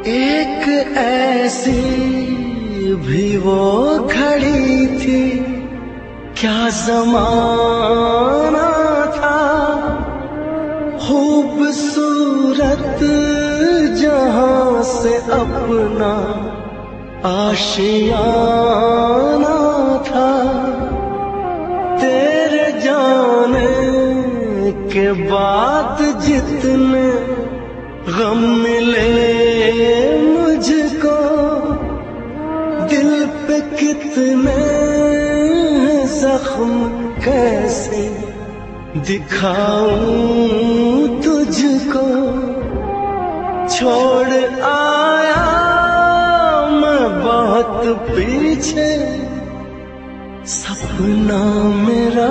एक ऐसी भी वो खड़ी थी, क्या ज़माना था। खूबसूरत जहां से अपना आशियाना था। तेरे जाने के बाद जितने गम मिले मुझको, दिल पे कितने जख्म कैसे दिखाऊं तुझको। छोड़ आया मैं बहुत पीछे, सपना मेरा